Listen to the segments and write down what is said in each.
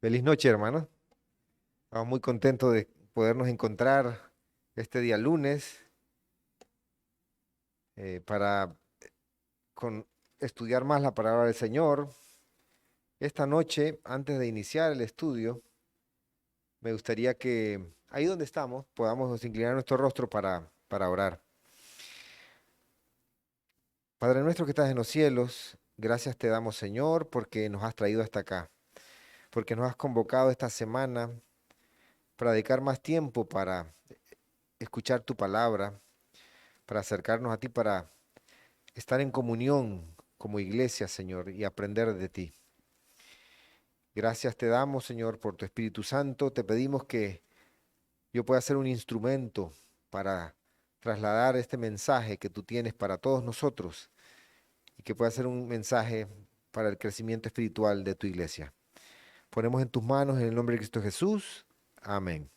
Feliz noche, hermano. Estamos muy contentos de podernos encontrar este día lunes para con- estudiar más la palabra del Señor. Esta noche, antes de iniciar el estudio, me gustaría que ahí donde estamos podamos inclinar nuestro rostro para orar. Padre nuestro que estás en los cielos, gracias te damos, Señor, porque nos has traído hasta acá, porque nos has convocado esta semana para dedicar más tiempo para escuchar tu palabra, para acercarnos a ti, para estar en comunión como iglesia, Señor, y aprender de ti. Gracias te damos, Señor, por tu Espíritu Santo. Te pedimos que yo pueda ser un instrumento para trasladar este mensaje que tú tienes para todos nosotros y que pueda ser un mensaje para el crecimiento espiritual de tu iglesia. Ponemos en tus manos en el nombre de Cristo Jesús. Amén.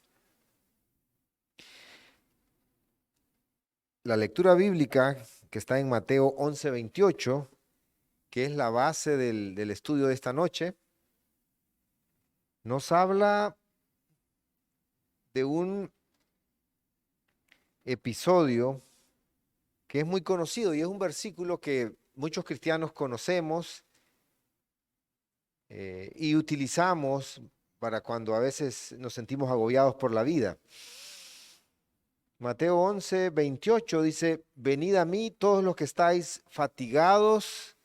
La lectura bíblica que está en Mateo 11:28, que es la base del estudio de esta noche, nos habla de un episodio que es muy conocido y es un versículo que muchos cristianos conocemos y utilizamos para cuando a veces nos sentimos agobiados por la vida. Mateo 11:28 dice, venid a mí todos los que estáis fatigados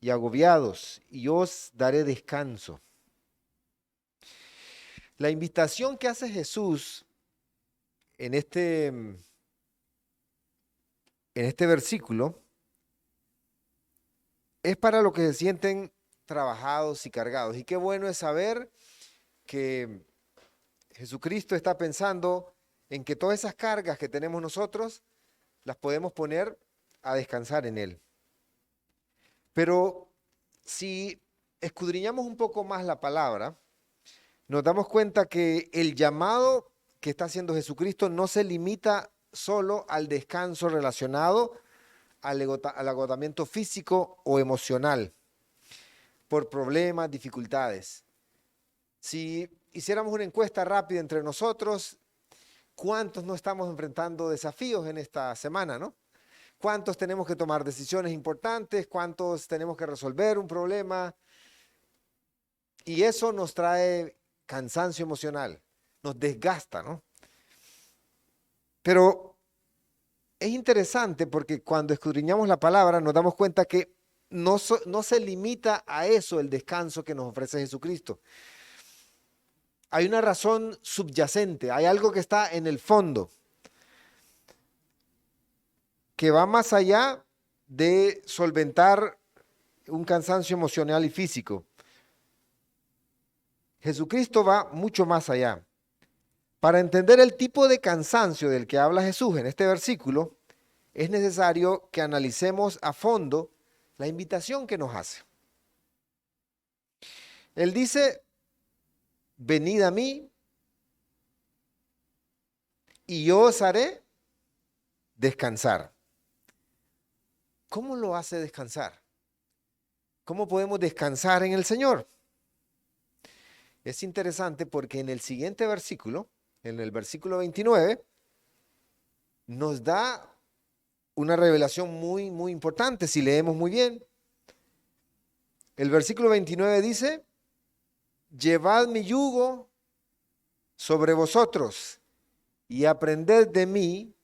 y agobiados, y yo os daré descanso. La invitación que hace Jesús en este versículo es para los que se sienten trabajados y cargados. Y qué bueno es saber que Jesucristo está pensando en que todas esas cargas que tenemos nosotros las podemos poner a descansar en Él. Pero si escudriñamos un poco más la palabra, nos damos cuenta que el llamado que está haciendo Jesucristo no se limita solo al descanso relacionado al agotamiento físico o emocional por problemas, dificultades. Si hiciéramos una encuesta rápida entre nosotros, ¿cuántos no estamos enfrentando desafíos en esta semana, no? ¿Cuántos tenemos que tomar decisiones importantes? ¿Cuántos tenemos que resolver un problema? Y eso nos trae cansancio emocional, nos desgasta, ¿no? Pero es interesante porque cuando escudriñamos la palabra nos damos cuenta que no se limita a eso el descanso que nos ofrece Jesucristo. Hay una razón subyacente, hay algo que está en el fondo, que va más allá de solventar un cansancio emocional y físico. Jesucristo va mucho más allá. Para entender el tipo de cansancio del que habla Jesús en este versículo, es necesario que analicemos a fondo la invitación que nos hace. Él dice, venid a mí y yo os haré descansar. ¿Cómo lo hace descansar? ¿Cómo podemos descansar en el Señor? Es interesante porque en el siguiente versículo, en el versículo 29, nos da una revelación muy, muy importante si leemos muy bien. El versículo 29 dice, llevad mi yugo sobre vosotros y aprended de mí,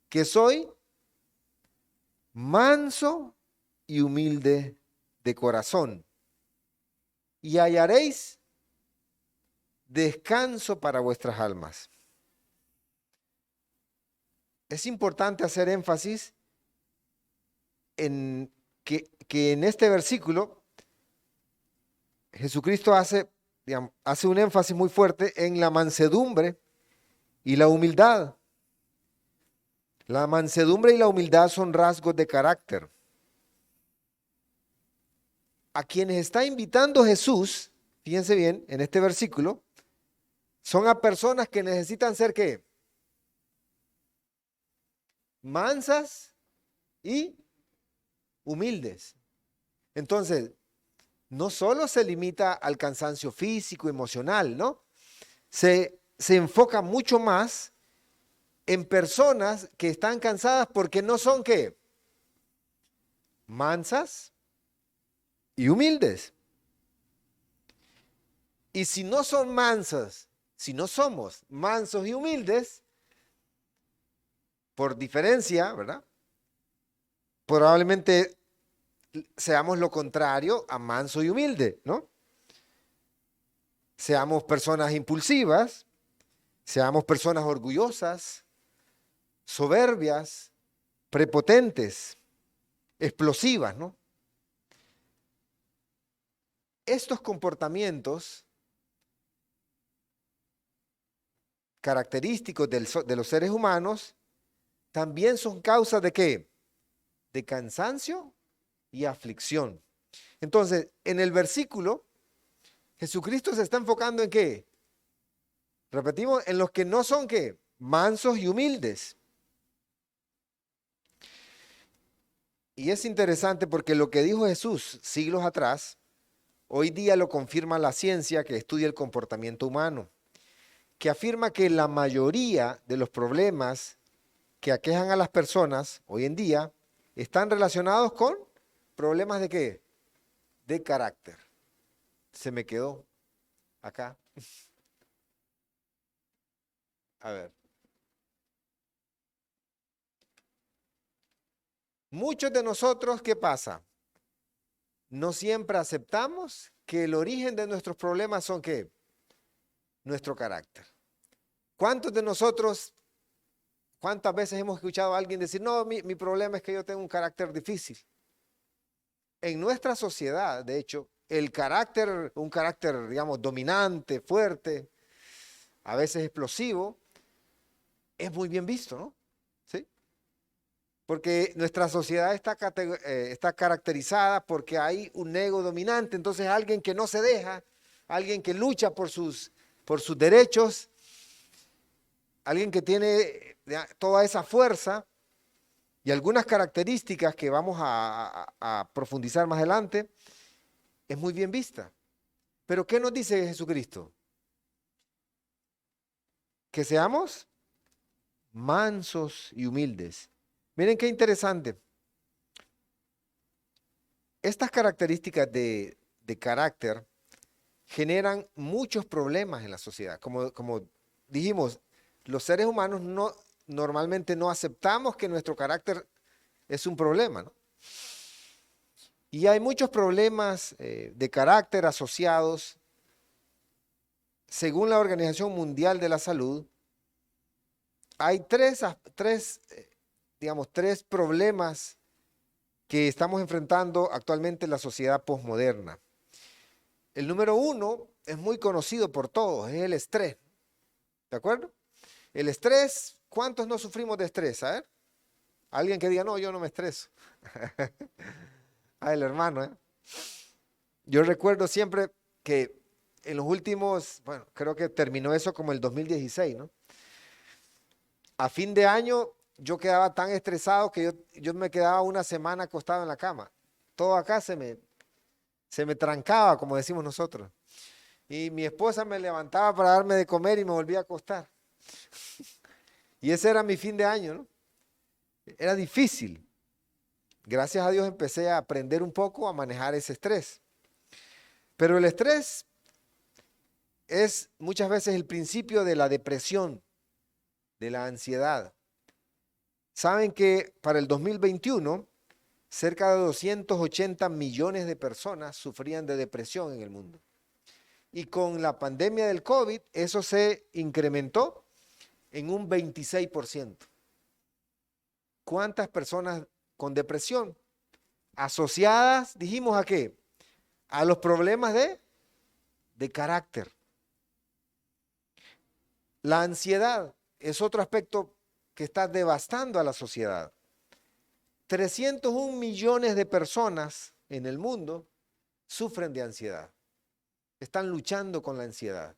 que soy manso y humilde de corazón, y hallaréis descanso para vuestras almas. Es importante hacer énfasis en que en este versículo Jesucristo hace, digamos, hace un énfasis muy fuerte en la mansedumbre y la humildad. La mansedumbre y la humildad son rasgos de carácter. A quienes está invitando Jesús, fíjense bien, en este versículo, son a personas que necesitan ser ¿qué? Mansas y humildes. Entonces, no solo se limita al cansancio físico, emocional, ¿no? Se enfoca mucho más en personas que están cansadas porque no son ¿qué? Mansas y humildes. Y si no son mansas, si no somos mansos y humildes, por diferencia, ¿verdad? Probablemente seamos lo contrario a manso y humilde, ¿no? Seamos personas impulsivas, seamos personas orgullosas, soberbias, prepotentes, explosivas, ¿no? Estos comportamientos característicos de los seres humanos también son causa de ¿qué? De cansancio y aflicción. Entonces, en el versículo, Jesucristo se está enfocando en ¿qué? Repetimos, en los que no son ¿qué? Mansos y humildes. Y es interesante porque lo que dijo Jesús siglos atrás, hoy día lo confirma la ciencia que estudia el comportamiento humano, que afirma que la mayoría de los problemas que aquejan a las personas hoy en día están relacionados con problemas de qué? De carácter. Se me quedó acá. A ver. Muchos de nosotros, ¿qué pasa? No siempre aceptamos que el origen de nuestros problemas son ¿qué? Nuestro carácter. ¿Cuántos de nosotros, cuántas veces hemos escuchado a alguien decir, no, mi problema es que yo tengo un carácter difícil? En nuestra sociedad, de hecho, el carácter, un carácter, digamos, dominante, fuerte, a veces explosivo, es muy bien visto, ¿no? ¿Sí? Porque nuestra sociedad está caracterizada porque hay un ego dominante, entonces alguien que no se deja, alguien que lucha por sus derechos, alguien que tiene toda esa fuerza y algunas características que vamos a profundizar más adelante, es muy bien vista. Pero ¿qué nos dice Jesucristo? Que seamos mansos y humildes. Miren qué interesante. Estas características de carácter generan muchos problemas en la sociedad. Como dijimos, los seres humanos normalmente no aceptamos que nuestro carácter es un problema, ¿no? Y hay muchos problemas de carácter asociados, según la Organización Mundial de la Salud, hay tres problemas que estamos enfrentando actualmente en la sociedad posmoderna. El número uno es muy conocido por todos, es el estrés. ¿De acuerdo? El estrés, ¿cuántos no sufrimos de estrés? A ver, alguien que diga, no, yo no me estreso. Ah, el hermano, ¿eh? Yo recuerdo siempre que en los últimos, bueno, creo que terminó eso como el 2016, ¿no? A fin de año yo quedaba tan estresado que yo me quedaba una semana acostado en la cama. Todo acá se me trancaba, como decimos nosotros. Y mi esposa me levantaba para darme de comer y me volvía a acostar. Y ese era mi fin de año, ¿no? Era difícil. Gracias a Dios empecé a aprender un poco a manejar ese estrés. Pero el estrés es muchas veces el principio de la depresión, de la ansiedad. Saben que para el 2021, cerca de 280 millones de personas sufrían de depresión en el mundo. Y con la pandemia del COVID, eso se incrementó en un 26%. ¿Cuántas personas con depresión? Asociadas, dijimos, ¿a qué? A los problemas de carácter. La ansiedad es otro aspecto que está devastando a la sociedad. 301 millones de personas en el mundo sufren de ansiedad. Están luchando con la ansiedad.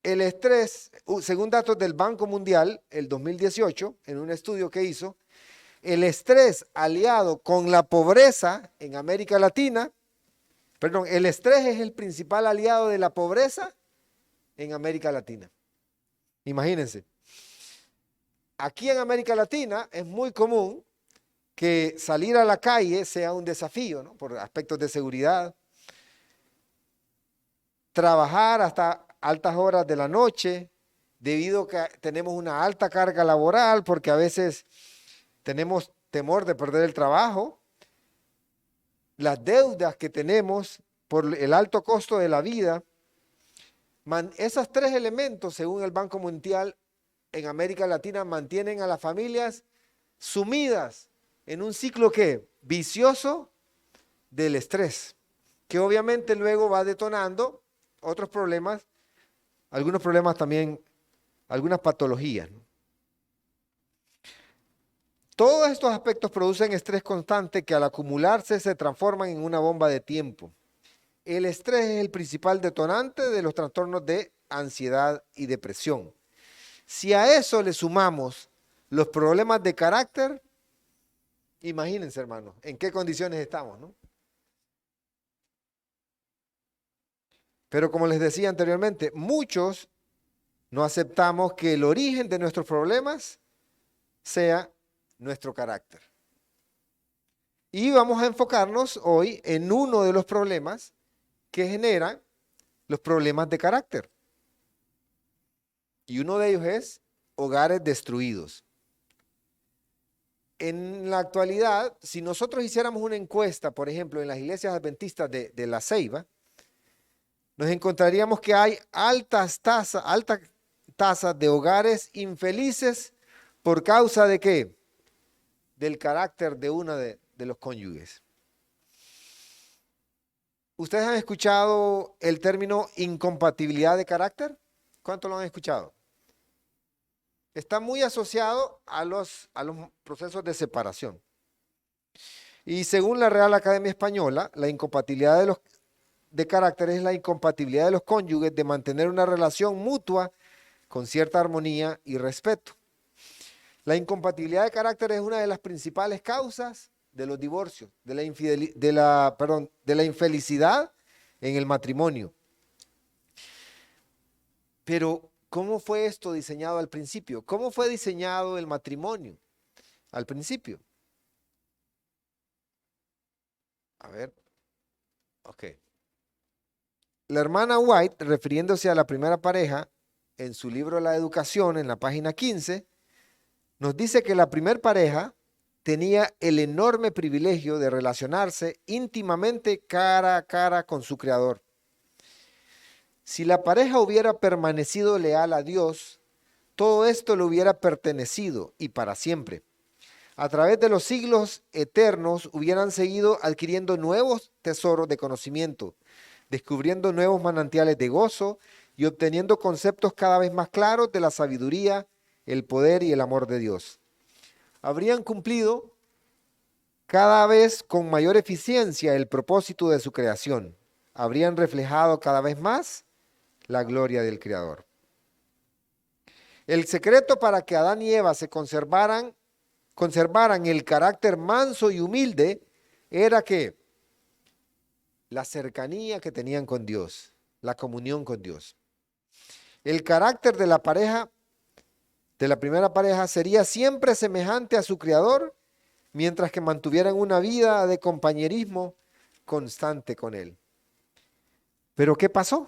El estrés, según datos del Banco Mundial, el 2018, en un estudio que hizo, El estrés aliado con la pobreza en América Latina, perdón, el estrés es el principal aliado de la pobreza en América Latina. Imagínense. Aquí en América Latina es muy común que salir a la calle sea un desafío, ¿no? Por aspectos de seguridad. Trabajar hasta altas horas de la noche, debido a que tenemos una alta carga laboral, porque a veces tenemos temor de perder el trabajo, las deudas que tenemos por el alto costo de la vida. Esos tres elementos, según el Banco Mundial, en América Latina mantienen a las familias sumidas en un ciclo que vicioso del estrés, que obviamente luego va detonando otros problemas, algunos problemas también, algunas patologías, ¿no? Todos estos aspectos producen estrés constante que al acumularse se transforman en una bomba de tiempo. El estrés es el principal detonante de los trastornos de ansiedad y depresión. Si a eso le sumamos los problemas de carácter, imagínense, hermanos, en qué condiciones estamos, ¿no? Pero como les decía anteriormente, muchos no aceptamos que el origen de nuestros problemas sea nuestro carácter. Y vamos a enfocarnos hoy en uno de los problemas que generan los problemas de carácter. Y uno de ellos es hogares destruidos. En la actualidad, si nosotros hiciéramos una encuesta, por ejemplo, en las iglesias adventistas de La Ceiba, nos encontraríamos que hay altas tasas de hogares infelices por causa de ¿qué? Del carácter de uno de los cónyuges. ¿Ustedes han escuchado el término incompatibilidad de carácter? ¿Cuánto lo han escuchado? Está muy asociado a los procesos de separación. Y según la Real Academia Española, la incompatibilidad de carácter es la incompatibilidad de los cónyuges de mantener una relación mutua con cierta armonía y respeto. La incompatibilidad de carácter es una de las principales causas de los divorcios, de la infelicidad en el matrimonio. Pero, ¿cómo fue esto diseñado al principio? ¿Cómo fue diseñado el matrimonio al principio? A ver, ok. La hermana White, refiriéndose a la primera pareja, en su libro La Educación, en la página 15, nos dice que la primera pareja tenía el enorme privilegio de relacionarse íntimamente cara a cara con su Creador. Si la pareja hubiera permanecido leal a Dios, todo esto le hubiera pertenecido y para siempre. A través de los siglos eternos hubieran seguido adquiriendo nuevos tesoros de conocimiento, descubriendo nuevos manantiales de gozo y obteniendo conceptos cada vez más claros de la sabiduría, el poder y el amor de Dios. Habrían cumplido cada vez con mayor eficiencia el propósito de su creación. Habrían reflejado cada vez más la gloria del Creador. El secreto para que Adán y Eva se conservaran el carácter manso y humilde era que la cercanía que tenían con Dios, la comunión con Dios. El carácter de la pareja, de la primera pareja, sería siempre semejante a su Creador, mientras que mantuvieran una vida de compañerismo constante con Él. Pero ¿qué pasó?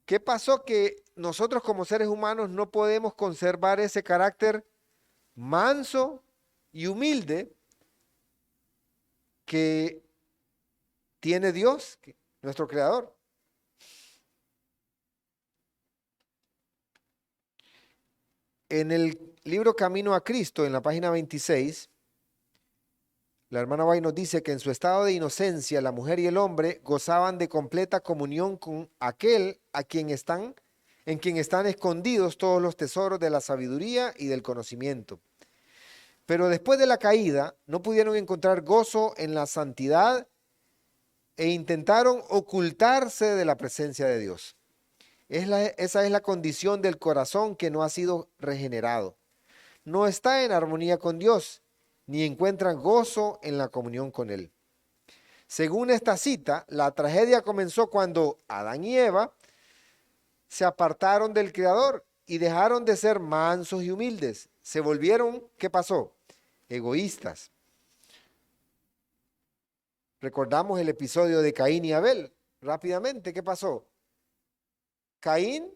¿Qué pasó? Que nosotros como seres humanos no podemos conservar ese carácter manso y humilde que tiene Dios, nuestro Creador. En el libro Camino a Cristo, en la página 26, la hermana White nos dice que en su estado de inocencia, la mujer y el hombre gozaban de completa comunión con aquel en quien están escondidos todos los tesoros de la sabiduría y del conocimiento. Pero después de la caída, no pudieron encontrar gozo en la santidad e intentaron ocultarse de la presencia de Dios. Esa es la condición del corazón que no ha sido regenerado. no está en armonía con Dios, ni encuentran gozo en la comunión con Él. Según esta cita, la tragedia comenzó cuando Adán y Eva se apartaron del Creador y dejaron de ser mansos y humildes. Se volvieron, ¿qué pasó? Egoístas. Recordamos el episodio de Caín y Abel. Rápidamente, ¿qué pasó? Caín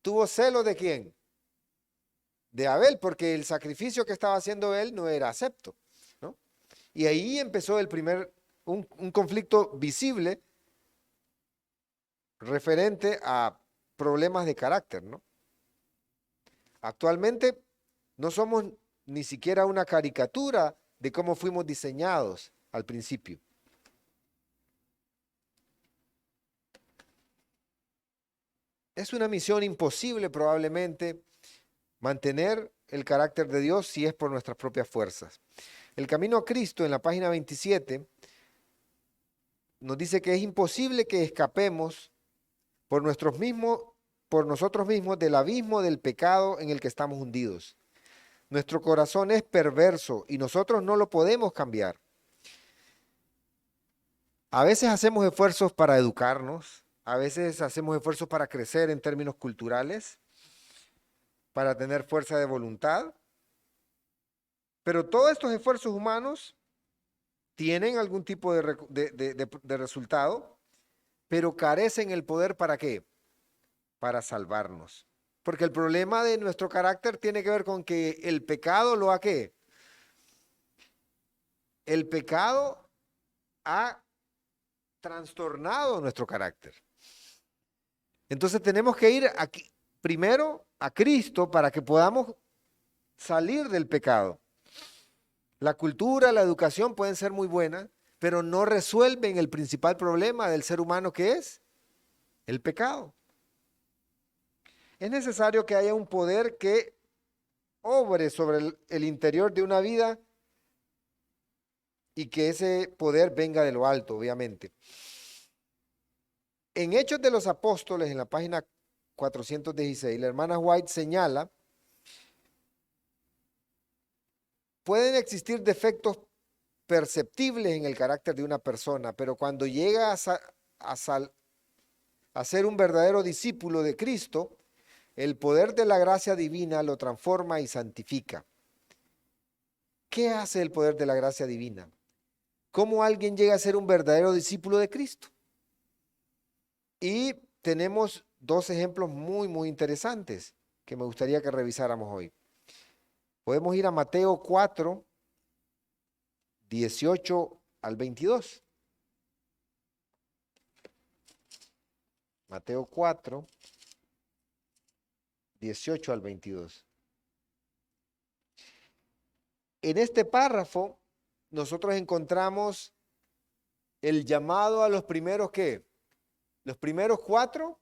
tuvo celo ¿de quién? De Abel, porque el sacrificio que estaba haciendo él no era acepto, ¿no? Y ahí empezó un conflicto visible referente a problemas de carácter, ¿no? Actualmente no somos ni siquiera una caricatura de cómo fuimos diseñados al principio. Es una misión imposible probablemente mantener el carácter de Dios si es por nuestras propias fuerzas. El camino a Cristo en la página 27 nos dice que es imposible que escapemos por nosotros mismos del abismo del pecado en el que estamos hundidos. Nuestro corazón es perverso y nosotros no lo podemos cambiar. A veces hacemos esfuerzos para educarnos, a veces hacemos esfuerzos para crecer en términos culturales, para tener fuerza de voluntad, pero todos estos esfuerzos humanos tienen algún tipo de resultado, pero carecen el poder ¿para qué? Para salvarnos. Porque el problema de nuestro carácter tiene que ver con que el pecado lo ha ¿qué? El pecado ha trastornado nuestro carácter. Entonces tenemos que ir aquí, primero a Cristo para que podamos salir del pecado. La cultura, la educación pueden ser muy buenas, pero no resuelven el principal problema del ser humano que es el pecado. Es necesario que haya un poder que obre sobre el interior de una vida y que ese poder venga de lo alto, obviamente. En Hechos de los Apóstoles, en la página 416, la hermana White señala, pueden existir defectos perceptibles en el carácter de una persona, pero cuando llega a ser un verdadero discípulo de Cristo, el poder de la gracia divina lo transforma y santifica. ¿Qué hace el poder de la gracia divina? ¿Cómo alguien llega a ser un verdadero discípulo de Cristo? Y tenemos dos ejemplos muy, muy interesantes que me gustaría que revisáramos hoy. Podemos ir a Mateo 4, 18 al 22. Mateo 4, 18 al 22. En este párrafo nosotros encontramos el llamado a los primeros ¿qué? Los primeros 4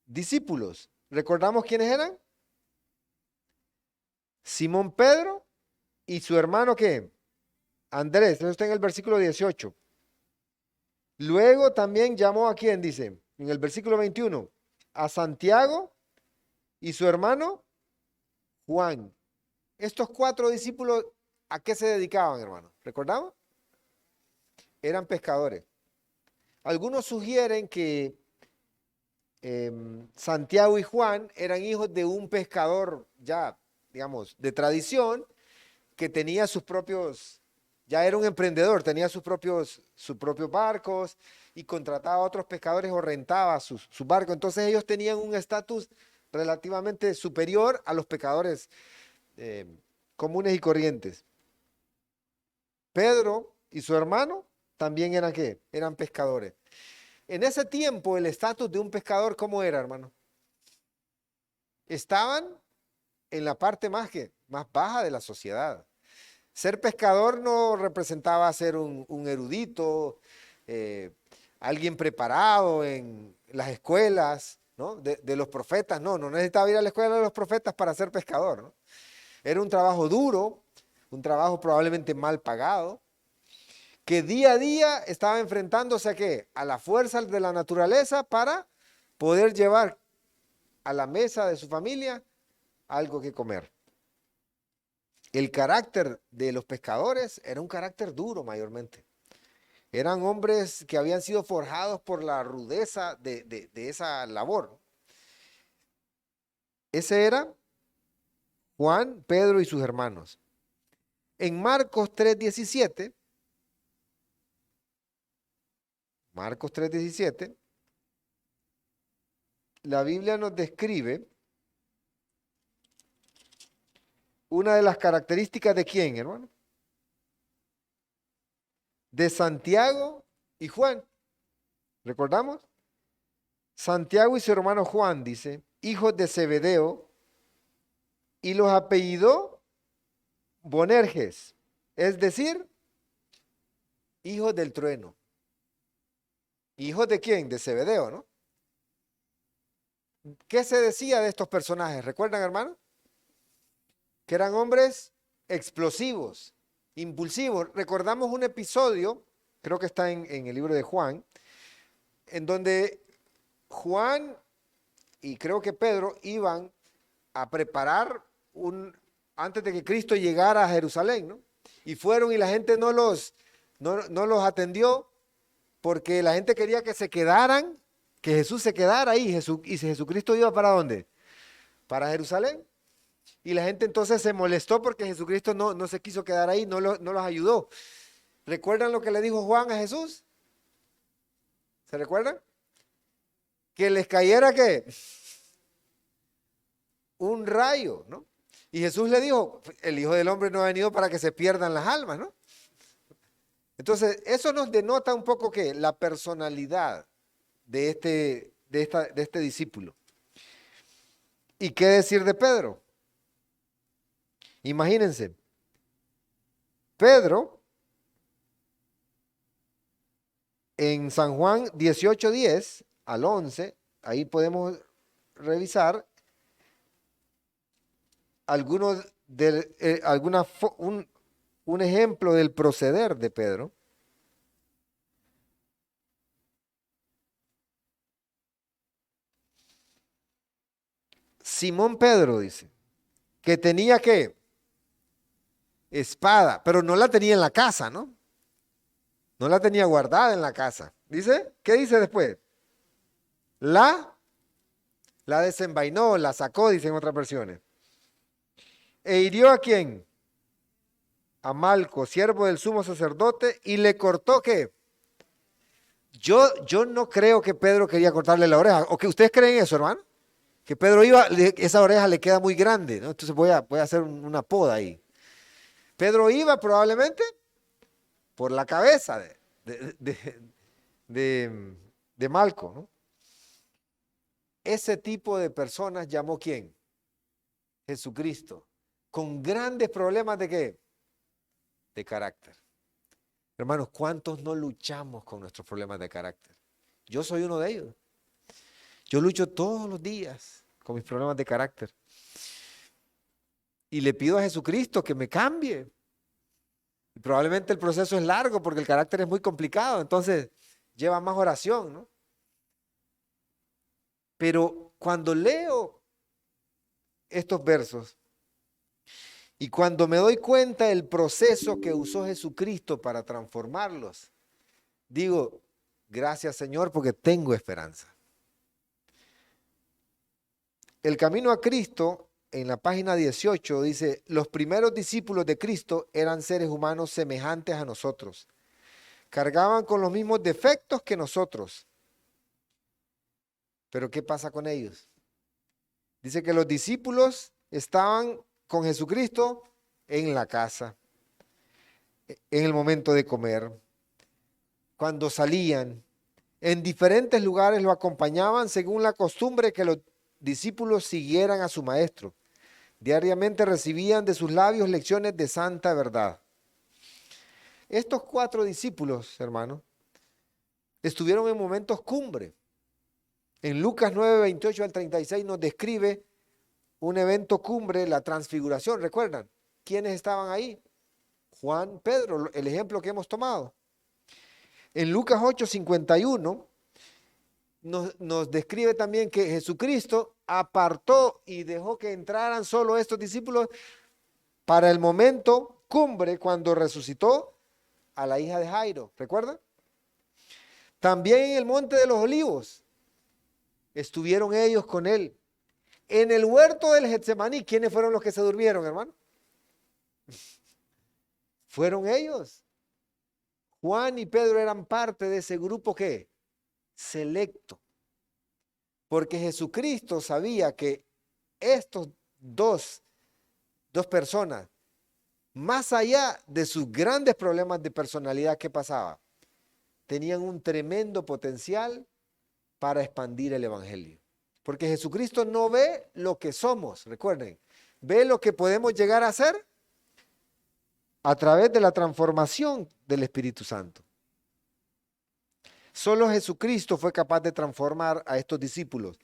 discípulos. ¿Recordamos quiénes eran? Simón Pedro y su hermano ¿qué? Andrés. Eso está en el versículo 18. Luego también llamó a quién, dice, en el versículo 21, a Santiago y su hermano Juan. Estos 4 discípulos, ¿a qué se dedicaban, hermano? ¿Recordamos? Eran pescadores. Algunos sugieren que Santiago y Juan eran hijos de un pescador ya, digamos, de tradición, que tenía sus propios, ya era un emprendedor, tenía sus propios barcos y contrataba a otros pescadores o rentaba sus barcos. Entonces ellos tenían un estatus relativamente superior a los pescadores comunes y corrientes. Pedro y su hermano también eran ¿qué? Eran pescadores. En ese tiempo el estatus de un pescador, ¿cómo era, hermano? Estaban en la parte más baja de la sociedad. Ser pescador no representaba ser un erudito, alguien preparado en las escuelas, ¿no? de los profetas. No necesitaba ir a la escuela de los profetas para ser pescador, ¿no? Era un trabajo duro, un trabajo probablemente mal pagado, que día a día estaba enfrentándose ¿a qué? A las fuerzas de la naturaleza para poder llevar a la mesa de su familia algo que comer. El carácter de los pescadores era un carácter duro mayormente. Eran hombres que habían sido forjados por la rudeza de esa labor. Ese era Juan, Pedro y sus hermanos. En Marcos 3:17, Marcos 3:17, la Biblia nos describe una de las características de quién, hermano. De Santiago y Juan. ¿Recordamos? Santiago y su hermano Juan, dice, hijos de Zebedeo, y los apellidó Bonerges, es decir, hijos del trueno. ¿Hijos de quién? De Zebedeo, ¿no? ¿Qué se decía de estos personajes? ¿Recuerdan, hermano? Que eran hombres explosivos, impulsivos. Recordamos un episodio, creo que está en el libro de Juan, en donde Juan y creo que Pedro iban a preparar antes de que Cristo llegara a Jerusalén, ¿no? Y fueron y la gente no los atendió porque la gente quería que se quedaran, que Jesús se quedara ahí. Y si Jesucristo iba ¿para dónde? Para Jerusalén. Y la gente entonces se molestó porque Jesucristo no se quiso quedar ahí, no los ayudó. ¿Recuerdan lo que le dijo Juan a Jesús? ¿Se recuerdan? Que les cayera ¿qué? Un rayo, ¿no? Y Jesús le dijo, el Hijo del Hombre no ha venido para que se pierdan las almas, ¿no? Entonces, eso nos denota un poco que la personalidad de este discípulo. ¿Y qué decir de Pedro? Imagínense, Pedro en San Juan 18:10 al 11, ahí podemos revisar un ejemplo del proceder de Pedro. Simón Pedro dice que tenía que espada, pero no la tenía en la casa, ¿no? No la tenía guardada en la casa. Dice, ¿qué dice después? La desenvainó, la sacó, dicen otras versiones. ¿E hirió a quién? A Malco, siervo del sumo sacerdote, y le cortó ¿qué? Yo no creo que Pedro quería cortarle la oreja. ¿O que ustedes creen eso, hermano? Que Pedro esa oreja le queda muy grande, ¿no? Entonces voy a hacer una poda ahí. Pedro iba probablemente por la cabeza de Malco, ¿no? Ese tipo de personas llamó ¿quién? Jesucristo. Con grandes problemas ¿de qué? De carácter. Hermanos, ¿cuántos no luchamos con nuestros problemas de carácter? Yo soy uno de ellos. Yo lucho todos los días con mis problemas de carácter. Y le pido a Jesucristo que me cambie. Y probablemente el proceso es largo porque el carácter es muy complicado, entonces lleva más oración, ¿no? Pero cuando leo estos versos y cuando me doy cuenta del proceso que usó Jesucristo para transformarlos, digo, gracias Señor porque tengo esperanza. El camino a Cristo, en la página 18, dice, los primeros discípulos de Cristo eran seres humanos semejantes a nosotros. Cargaban con los mismos defectos que nosotros. Pero ¿qué pasa con ellos? Dice que los discípulos estaban con Jesucristo en la casa, en el momento de comer, cuando salían, en diferentes lugares lo acompañaban según la costumbre que los discípulos siguieran a su maestro. Diariamente recibían de sus labios lecciones de santa verdad. Estos 4 discípulos, hermanos, estuvieron en momentos cumbre. En Lucas 9:28 al 36 nos describe un evento cumbre, la transfiguración. ¿Recuerdan? ¿Quiénes estaban ahí? Juan, Pedro, el ejemplo que hemos tomado. En Lucas 8:51 nos describe también que Jesucristo apartó y dejó que entraran solo estos discípulos para el momento cumbre cuando resucitó a la hija de Jairo, ¿recuerda? También en el Monte de los Olivos estuvieron ellos con él. En el huerto del Getsemaní, ¿quiénes fueron los que se durmieron, hermano? Fueron ellos. Juan y Pedro eran parte de ese grupo que selecto, porque Jesucristo sabía que estos dos personas, más allá de sus grandes problemas de personalidad que pasaba, tenían un tremendo potencial para expandir el evangelio. Porque Jesucristo no ve lo que somos, recuerden, ve lo que podemos llegar a ser a través de la transformación del Espíritu Santo. Solo Jesucristo fue capaz de transformar a estos discípulos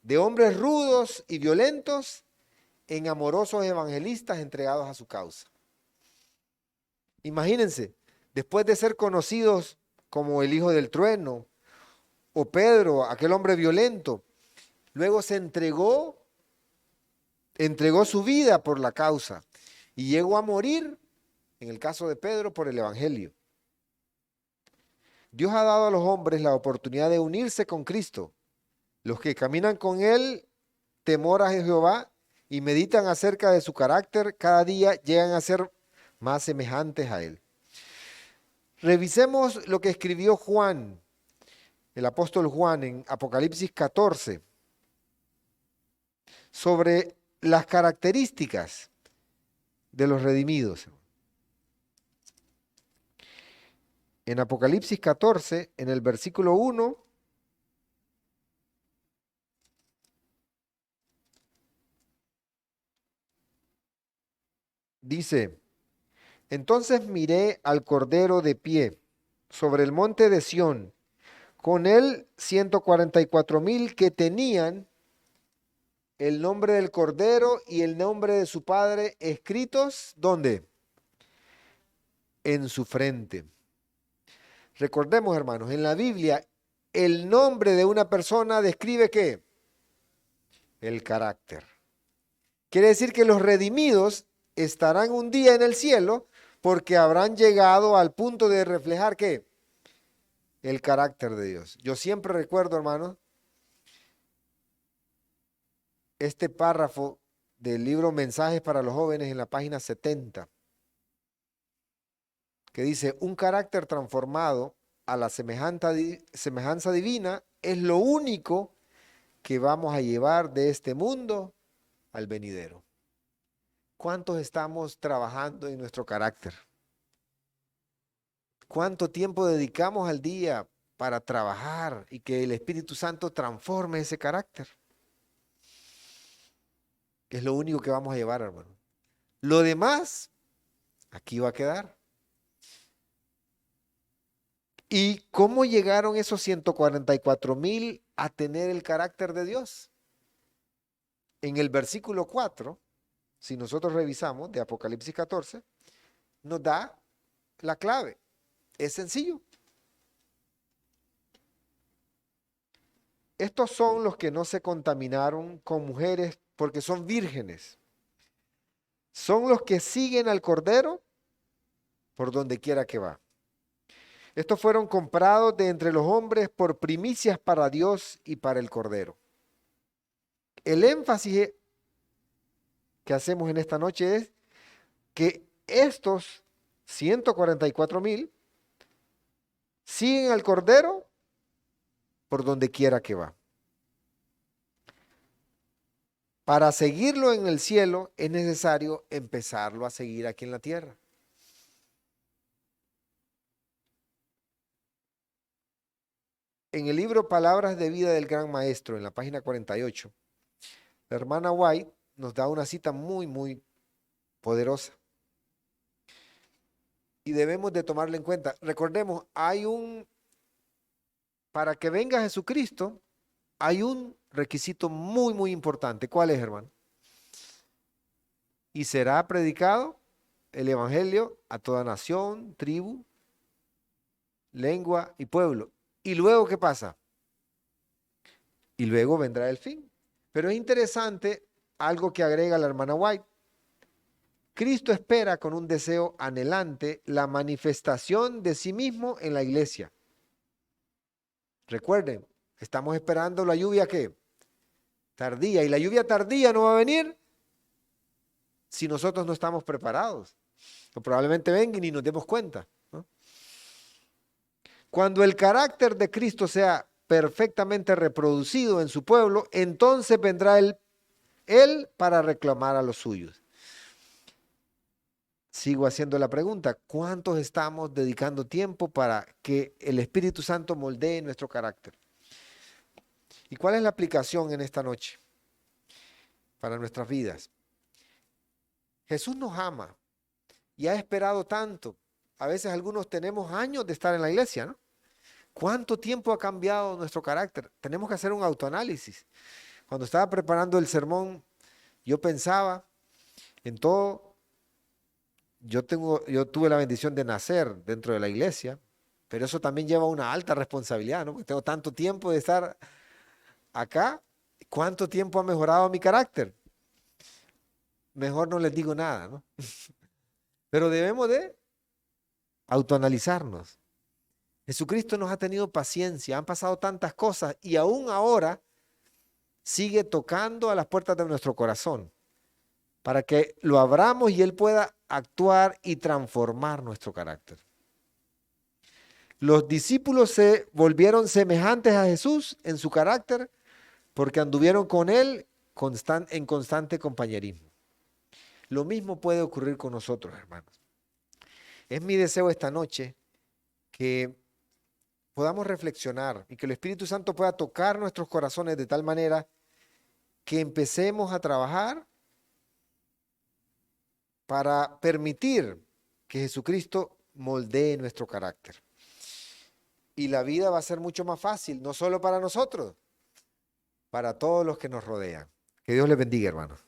de hombres rudos y violentos en amorosos evangelistas entregados a su causa. Imagínense, después de ser conocidos como el hijo del trueno o Pedro, aquel hombre violento, luego se entregó su vida por la causa y llegó a morir, en el caso de Pedro, por el evangelio. Dios ha dado a los hombres la oportunidad de unirse con Cristo. Los que caminan con Él, temor a Jehová, y meditan acerca de su carácter, cada día llegan a ser más semejantes a Él. Revisemos lo que escribió Juan, el apóstol Juan, en Apocalipsis 14, sobre las características de los redimidos. En Apocalipsis 14, en el versículo 1, dice: entonces miré al Cordero de pie sobre el monte de Sión, con él 144,000 que tenían el nombre del Cordero y el nombre de su Padre escritos, ¿dónde? En su frente. Recordemos, hermanos, en la Biblia, el nombre de una persona describe ¿qué? El carácter. Quiere decir que los redimidos estarán un día en el cielo porque habrán llegado al punto de reflejar ¿qué? El carácter de Dios. Yo siempre recuerdo, hermanos, este párrafo del libro Mensajes para los Jóvenes en la página 70, que dice: un carácter transformado a la semejanza divina es lo único que vamos a llevar de este mundo al venidero. ¿Cuántos estamos trabajando en nuestro carácter? ¿Cuánto tiempo dedicamos al día para trabajar y que el Espíritu Santo transforme ese carácter? Es lo único que vamos a llevar, hermano. Lo demás, aquí va a quedar. ¿Y cómo llegaron esos 144,000 a tener el carácter de Dios? En el versículo 4, si nosotros revisamos de Apocalipsis 14, nos da la clave. Es sencillo. Estos son los que no se contaminaron con mujeres porque son vírgenes. Son los que siguen al Cordero por donde quiera que va. Estos fueron comprados de entre los hombres por primicias para Dios y para el Cordero. El énfasis que hacemos en esta noche es que estos 144,000 siguen al Cordero por donde quiera que va. Para seguirlo en el cielo es necesario empezarlo a seguir aquí en la tierra. En el libro Palabras de Vida del Gran Maestro, en la página 48, la hermana White nos da una cita muy, muy poderosa. Y debemos de tomarla en cuenta. Recordemos, para que venga Jesucristo, hay un requisito muy, muy importante. ¿Cuál es, hermano? Y será predicado el evangelio a toda nación, tribu, lengua y pueblo. ¿Y luego qué pasa? Y luego vendrá el fin. Pero es interesante algo que agrega la hermana White. Cristo espera con un deseo anhelante la manifestación de sí mismo en la iglesia. Recuerden, estamos esperando la lluvia ¿qué? Tardía. Y la lluvia tardía no va a venir si nosotros no estamos preparados. O probablemente venga y ni nos demos cuenta, ¿no? Cuando el carácter de Cristo sea perfectamente reproducido en su pueblo, entonces vendrá él para reclamar a los suyos. Sigo haciendo la pregunta, ¿cuántos estamos dedicando tiempo para que el Espíritu Santo moldee nuestro carácter? ¿Y cuál es la aplicación en esta noche para nuestras vidas? Jesús nos ama y ha esperado tanto. A veces algunos tenemos años de estar en la iglesia, ¿no? ¿Cuánto tiempo ha cambiado nuestro carácter? Tenemos que hacer un autoanálisis. Cuando estaba preparando el sermón, yo pensaba en todo. Yo tuve la bendición de nacer dentro de la iglesia, pero eso también lleva una alta responsabilidad, ¿no? Porque tengo tanto tiempo de estar acá. ¿Cuánto tiempo ha mejorado mi carácter? Mejor no les digo nada, ¿no? Pero debemos de autoanalizarnos. Jesucristo nos ha tenido paciencia, han pasado tantas cosas y aún ahora sigue tocando a las puertas de nuestro corazón para que lo abramos y Él pueda actuar y transformar nuestro carácter. Los discípulos se volvieron semejantes a Jesús en su carácter porque anduvieron con Él en constante compañerismo. Lo mismo puede ocurrir con nosotros, hermanos. Es mi deseo esta noche que podamos reflexionar y que el Espíritu Santo pueda tocar nuestros corazones de tal manera que empecemos a trabajar para permitir que Jesucristo moldee nuestro carácter. Y la vida va a ser mucho más fácil, no solo para nosotros, para todos los que nos rodean. Que Dios les bendiga, hermanos.